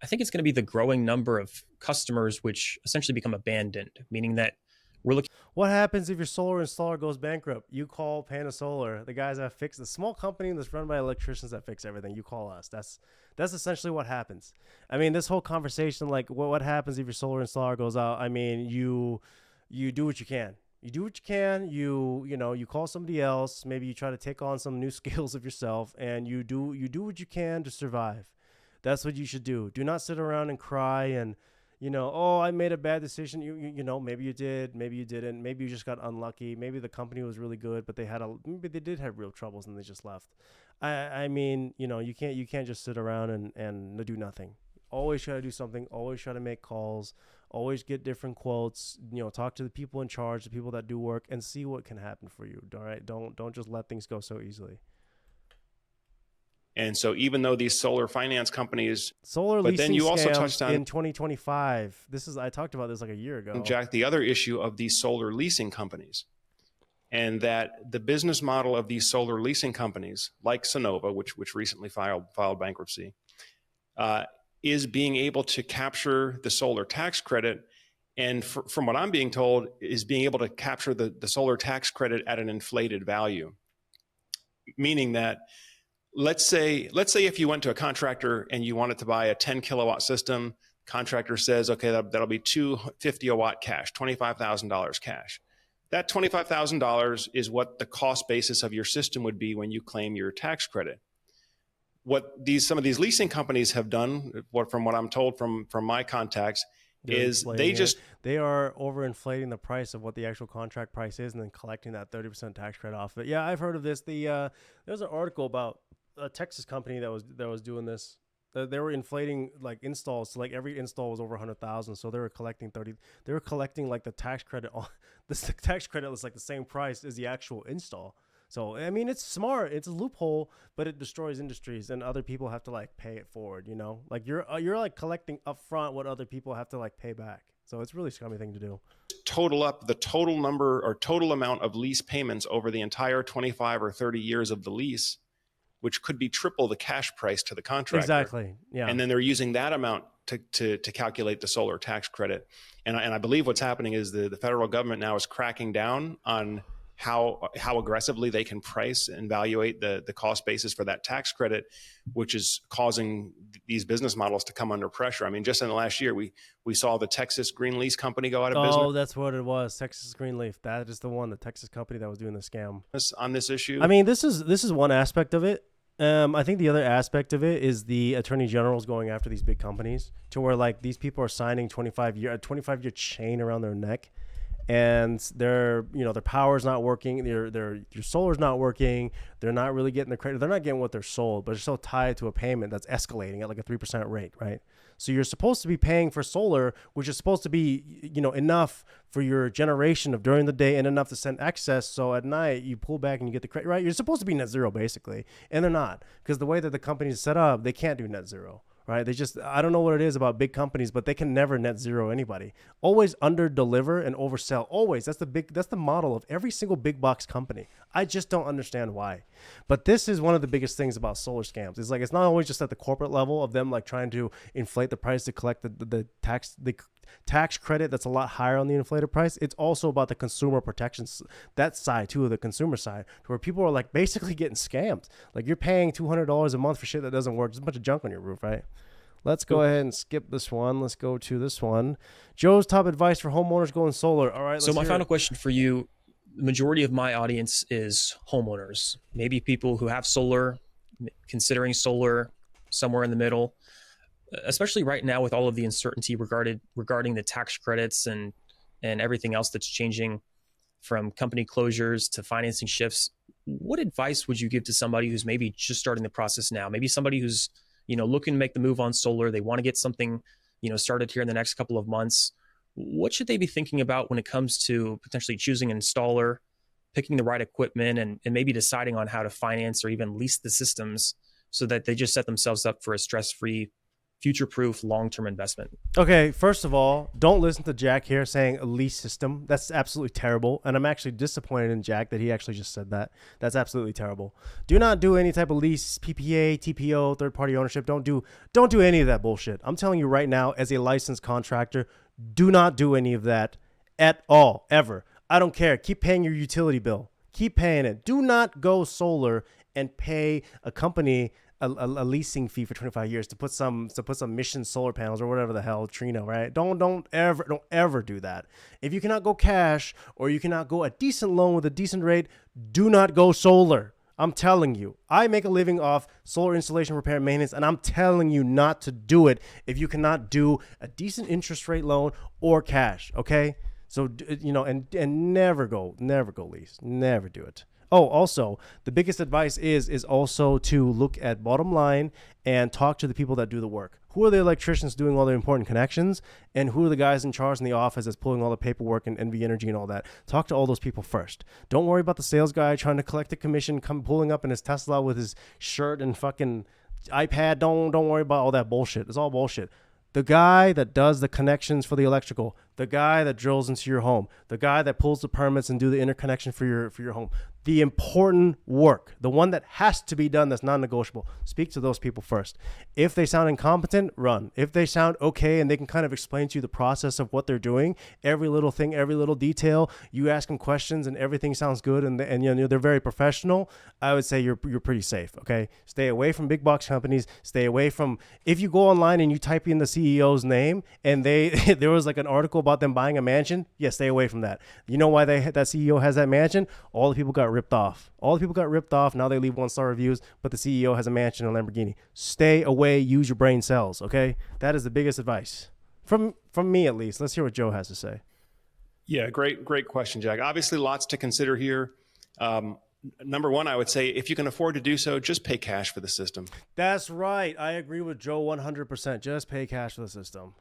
I think it's going to be the growing number of customers which essentially become abandoned, meaning that we're looking. What happens if your solar installer goes bankrupt? You call Panda Solar, the guys that fix the small company that's run by electricians that fix everything. You call us. That's essentially what happens. I mean, this whole conversation, like what happens if your solar installer goes out? I mean, you do what you can. You do what you can. You call somebody else. Maybe you try to take on some new skills of yourself, and you do what you can to survive. That's what you should do. Do not sit around and cry and, oh, I made a bad decision. Maybe you did, maybe you didn't. Maybe you just got unlucky. Maybe the company was really good, but maybe they did have real troubles and they just left. I mean, you can't just sit around and do nothing. Always try to do something. Always try to make calls. Always get different quotes. Talk to the people in charge, the people that do work, and see what can happen for you. All right, don't just let things go so easily. And so, even though these solar finance companies, solar but leasing then you also scams touched on in 2025. I talked about this like a year ago. Jack, the other issue of these solar leasing companies, and that the business model of these solar leasing companies, like Sonova, which recently filed bankruptcy, is being able to capture the solar tax credit. And from what I'm being told, is being able to capture the solar tax credit at an inflated value. Meaning that, let's say if you went to a contractor and you wanted to buy a 10 kilowatt system, contractor says, okay, that'll be $250 a watt cash, $25,000 cash. That $25,000 is what the cost basis of your system would be when you claim your tax credit. What some of these leasing companies have done, from what I'm told from my contacts, is they are overinflating the price of what the actual contract price is and then collecting that 30% tax credit off of it. Yeah, I've heard of this. There's an article about a Texas company that was doing this. They were inflating like installs, so like every install was over 100,000. So they were collecting like the tax credit on this. The tax credit was like the same price as the actual install. So, I mean, it's smart. It's a loophole, but it destroys industries and other people have to like pay it forward, like you're like collecting upfront what other people have to like pay back. So it's really a scummy thing to do. Total up the total number or total amount of lease payments over the entire 25 or 30 years of the lease, which could be triple the cash price to the contractor. Exactly. Yeah. And then they're using that amount to calculate the solar tax credit. And I believe what's happening is the federal government now is cracking down on how aggressively they can price and evaluate the cost basis for that tax credit, which is causing these business models to come under pressure. I mean, just in the last year, we saw the Texas Green Lease Company go out of business. Oh, that's what it was. Texas Greenleaf. That is the one, the Texas company that was doing the scam. On this issue. I mean, this is one aspect of it. I think the other aspect of it is the attorney generals going after these big companies to where like these people are signing 25-year chain around their neck. And their power's not working. Your solar's not working. They're not really getting the credit. They're not getting what they're sold, but it's still tied to a payment that's escalating at like a 3% rate, right? So you're supposed to be paying for solar, which is supposed to be, enough for your generation of during the day and enough to send excess. So at night you pull back and you get the credit, right? You're supposed to be net zero basically, and they're not, because the way that the company is set up, they can't do net zero. Right? I don't know what it is about big companies, but they can never net zero anybody. Always under deliver and oversell. Always. That's the model of every single big box company. I just don't understand why. But this is one of the biggest things about solar scams. It's like, it's not always just at the corporate level of them like trying to inflate the price to collect the tax credit that's a lot higher on the inflated price. It's also about the consumer protections, that side too, of the consumer side, where people are like basically getting scammed. Like you're paying $200 a month for shit that doesn't work. There's a bunch of junk on your roof, right? Let's go ahead and skip this one. Let's go to this one. Joe's top advice for homeowners going solar. All right. So my final question for you, the majority of my audience is homeowners, maybe people who have solar, considering solar, somewhere in the middle, especially right now with all of the uncertainty regarding the tax credits and everything else that's changing, from company closures to financing shifts. What advice would you give to somebody who's maybe just starting the process now? Maybe somebody who's, looking to make the move on solar. They want to get something, started here in the next couple of months. What should they be thinking about when it comes to potentially choosing an installer, picking the right equipment, and maybe deciding on how to finance or even lease the systems so that they just set themselves up for a stress-free, future-proof, long-term investment? Okay, first of all, don't listen to Jack here saying a lease system. That's absolutely terrible. And I'm actually disappointed in Jack that he actually just said that. That's absolutely terrible. Do not do any type of lease, PPA, TPO, third-party ownership. Don't do any of that bullshit. I'm telling you right now, as a licensed contractor, do not do any of that at all, ever. I don't care. Keep paying your utility bill. Keep paying it. Do not go solar and pay a company a leasing fee for 25 years to put some mission solar panels or whatever the hell, Trino, right? Don't ever do that. If you cannot go cash or you cannot go a decent loan with a decent rate, do not go solar. I'm telling you, I make a living off solar installation, repair, and maintenance, and I'm telling you not to do it if you cannot do a decent interest rate loan or cash. Okay, so and never go lease, never do it. Oh, also, the biggest advice is also to look at bottom line and talk to the people that do the work. Who are the electricians doing all the important connections? And who are the guys in charge in the office that's pulling all the paperwork and NV Energy and all that? Talk to all those people first. Don't worry about the sales guy trying to collect a commission, pulling up in his Tesla with his shirt and fucking iPad. Don't worry about all that bullshit. It's all bullshit. The guy that does the connections for the electrical, the guy that drills into your home, the guy that pulls the permits and do the interconnection for your home, the important work, the one that has to be done that's non-negotiable. Speak to those people first. If they sound incompetent, run. If they sound okay and they can kind of explain to you the process of what they're doing, every little thing, every little detail, you ask them questions and everything sounds good and they're very professional, I would say you're pretty safe, okay? Stay away from big box companies. Stay away from, if you go online and you type in the CEO's name and there was like an article about them buying a mansion, yeah, stay away from that. You know why that CEO has that mansion? All the people got ripped off. Now they leave 1-star reviews, but the CEO has a mansion and a Lamborghini. Stay away. Use your brain cells. Okay, that is the biggest advice from me, at least. Let's hear what Joe has to say. Yeah, great question, Jack. Obviously, lots to consider here. Number one, I would say if you can afford to do so, just pay cash for the system. That's right. I agree with Joe 100%. Just pay cash for the system.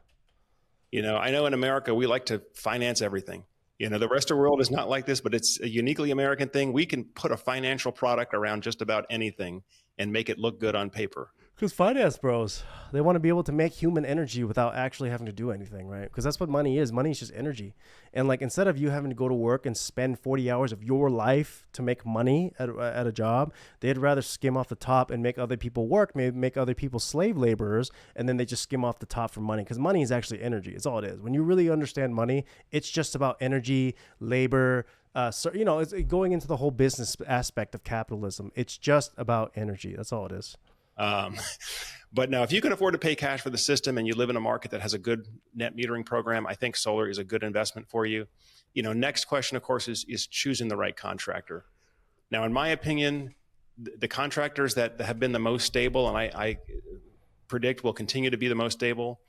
I know in America we like to finance everything. The rest of the world is not like this, but it's a uniquely American thing. We can put a financial product around just about anything and make it look good on paper. Because finance bros, they want to be able to make human energy without actually having to do anything, right? Because that's what money is. Money is just energy. And like, instead of you having to go to work and spend 40 hours of your life to make money at a job, they'd rather skim off the top and make other people work, maybe make other people slave laborers, and then they just skim off the top for money. Because money is actually energy. It's all it is. When you really understand money, it's just about energy, labor. It's going into the whole business aspect of capitalism. It's just about energy. That's all it is. But now, if you can afford to pay cash for the system and you live in a market that has a good net metering program, I think solar is a good investment for you. Next question, of course, is choosing the right contractor. Now, in my opinion, the contractors that have been the most stable, and I predict will continue to be the most stable,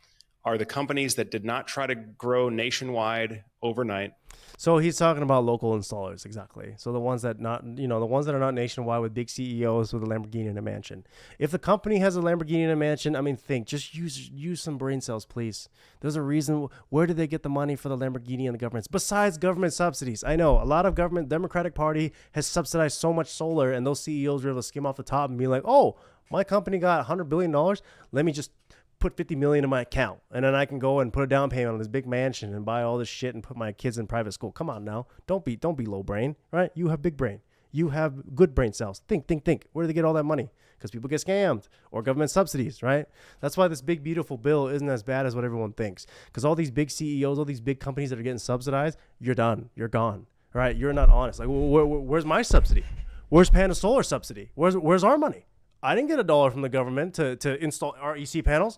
are the companies that did not try to grow nationwide overnight. So he's talking about local installers, exactly. So the ones that are not nationwide with big CEOs with a Lamborghini and a mansion. If the company has a Lamborghini and a mansion, just use some brain cells, please. There's a reason. Where did they get the money for the Lamborghini and the governments? Besides government subsidies. I know a lot of government, Democratic Party has subsidized so much solar, and those CEOs were able to skim off the top and be like, oh, my company got $100 billion. Let me just put $50 million in my account, and then I can go and put a down payment on this big mansion and buy all this shit and put my kids in private school. Come on now. Don't be low brain, right? You have big brain. You have good brain cells. Think. Where do they get all that money? Because people get scammed or government subsidies, right? That's why this big, beautiful bill isn't as bad as what everyone thinks. Because all these big CEOs, all these big companies that are getting subsidized, you're done. You're gone, right? You're not honest. Like, where's my subsidy? Where's Panda Solar subsidy? Where's our money? I didn't get $1 from the government to install REC panels.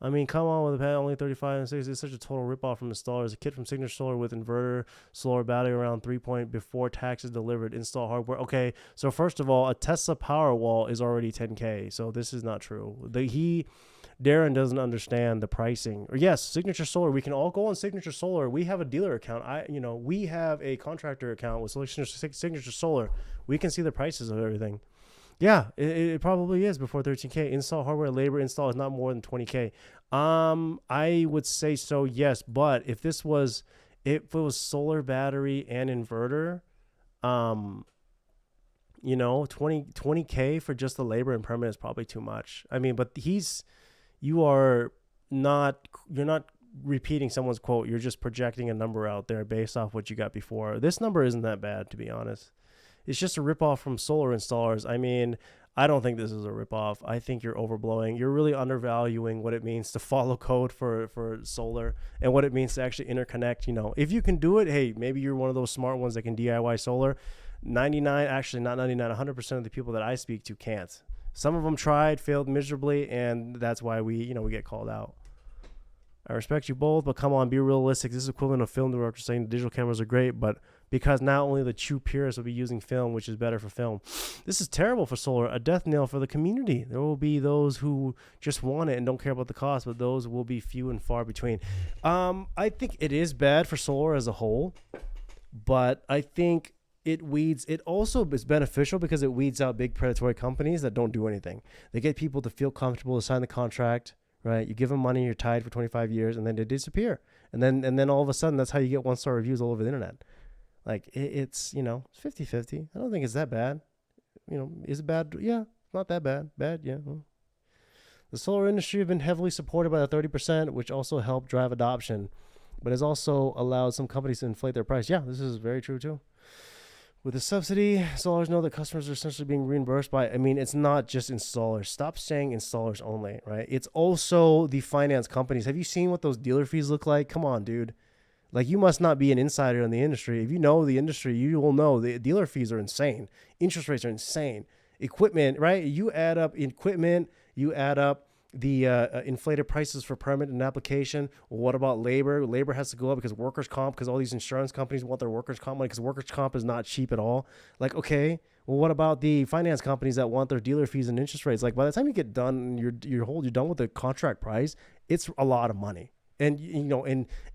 I mean, come on with a panel only 35 and 60. It's such a total ripoff from installers. A kit from Signature Solar with inverter, solar battery around 3 point before taxes delivered, install hardware. Okay, so first of all, a Tesla Powerwall is already 10K, so this is not true. Darren doesn't understand the pricing. Or yes, Signature Solar. We can all go on Signature Solar. We have a dealer account. We have a contractor account with Signature Solar. We can see the prices of everything. Yeah, it probably is before 13K. Install hardware, labor install is not more than 20K. I would say so, yes. But if it was solar you and inverter, 20K for just the labor and permit is probably too much. I mean, but you're not repeating someone's quote. You're just projecting a number out there based off what you got before. This number isn't that bad, to be honest. It's just a ripoff from solar installers. I mean, I don't think this is a ripoff. I think you're overblowing. You're really undervaluing what it means to follow code for solar and what it means to actually interconnect. If you can do it, hey, maybe you're one of those smart ones that can DIY solar. 100% of the people that I speak to can't. Some of them tried, failed miserably, and that's why we get called out. I respect you both, but come on, be realistic. This is equivalent of film director saying the digital cameras are great, but because now only the true purists will be using film, which is better for film. This is terrible for solar, a death knell for the community. There will be those who just want it and don't care about the cost, but those will be few and far between. I think it is bad for solar as a whole, but I think it also is beneficial because it weeds out big predatory companies that don't do anything. They get people to feel comfortable to sign the contract, right? You give them money, you're tied for 25 years, and then they disappear. And then all of a sudden, that's how you get 1-star reviews all over the internet. Like, it's 50-50. I don't think it's that bad. Is it bad? Yeah, not that bad. Bad, yeah. The solar industry has been heavily supported by the 30%, which also helped drive adoption, but has also allowed some companies to inflate their price. Yeah, this is very true too. With the subsidy, installers know that customers are essentially being reimbursed by, it's not just installers. Stop saying installers only, right? It's also the finance companies. Have you seen what those dealer fees look like? Come on, dude. Like, you must not be an insider in the industry. If you know the industry, you will know the dealer fees are insane. Interest rates are insane. Equipment, right? You add up equipment, you add up the inflated prices for permit and application. Well, what about labor? Labor has to go up because workers' comp, because all these insurance companies want their workers' comp money because workers' comp is not cheap at all. Like, okay, well, what about the finance companies that want their dealer fees and interest rates? Like, by the time you get done, you're done with the contract price, it's a lot of money. And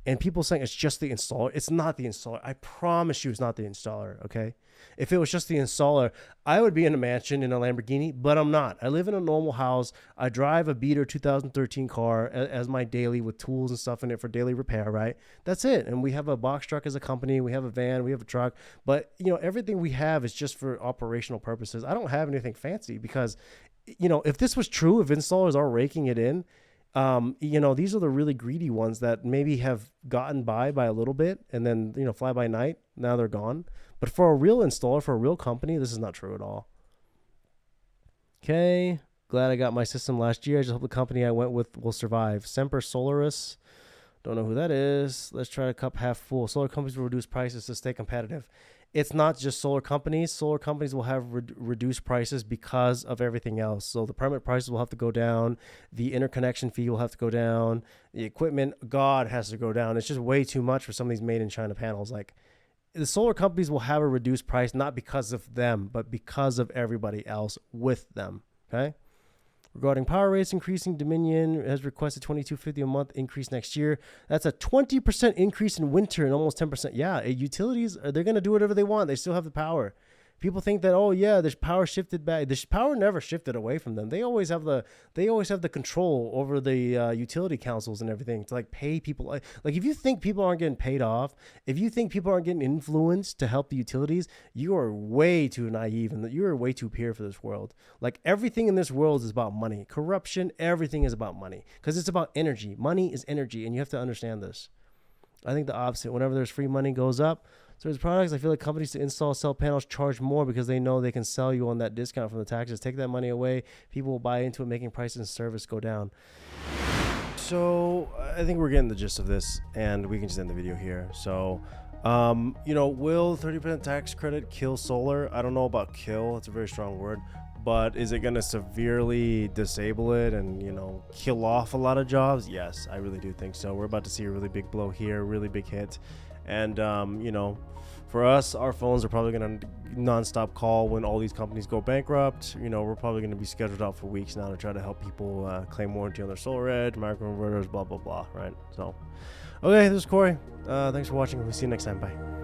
and people saying it's just the installer. It's not the installer. I promise you, it's not the installer. Okay, if it was just the installer, I would be in a mansion in a Lamborghini, but I'm not. I live in a normal house. I drive a beater 2013 car as my daily with tools and stuff in it for daily repair. Right, that's it. And we have a box truck as a company. We have a van. We have a truck. But everything we have is just for operational purposes. I don't have anything fancy because, if this was true, if installers are raking it in. These are the really greedy ones that maybe have gotten by a little bit and then, fly by night. Now they're gone. But for a real installer, for a real company, this is not true at all. Okay. Glad I got my system last year. I just hope the company I went with will survive. Semper Solaris. Don't know who that is. Let's try to cup half full. Solar companies will reduce prices to stay competitive. It's not just solar companies. Solar companies will have reduced prices because of everything else. So the permit prices will have to go down. The interconnection fee will have to go down. The equipment, has to go down. It's just way too much for some of these made in China panels. Like, the solar companies will have a reduced price, not because of them, but because of everybody else with them. Okay. Regarding power rates increasing, Dominion has requested $22.50 a month increase next year. That's a 20% increase in winter and almost 10%. Yeah, utilities, they're going to do whatever they want. They still have the power. People think that, oh yeah, there's power shifted back. There's power never shifted away from them. They always have the control over the utility councils and everything to pay people. Like if you think people aren't getting paid off, if you think people aren't getting influenced to help the utilities, you are way too naive and you are way too pure for this world. Like, everything in this world is about money. Corruption, everything is about money because it's about energy. Money is energy, and you have to understand this. I think the opposite. Whenever there's free money goes up, so there's products, I feel like companies to sell panels charge more because they know they can sell you on that discount from the taxes. Take that money away, people will buy into it, making prices and service go down. So I think we're getting the gist of this, and we can just end the video here. So, will 30% tax credit kill solar? I don't know about kill. It's a very strong word. But is it going to severely disable it and, you know, kill off a lot of jobs? Yes, I really do think so. We're about to see a really big blow here, really big hit. And, you know, for us, our phones are probably going to nonstop call when all these companies go bankrupt. You know, we're probably going to be scheduled out for weeks now to try to help people claim warranty on their solar edge, microinverters, blah, blah, blah, right? So, okay, this is Corey. Thanks for watching. We'll see you next time. Bye.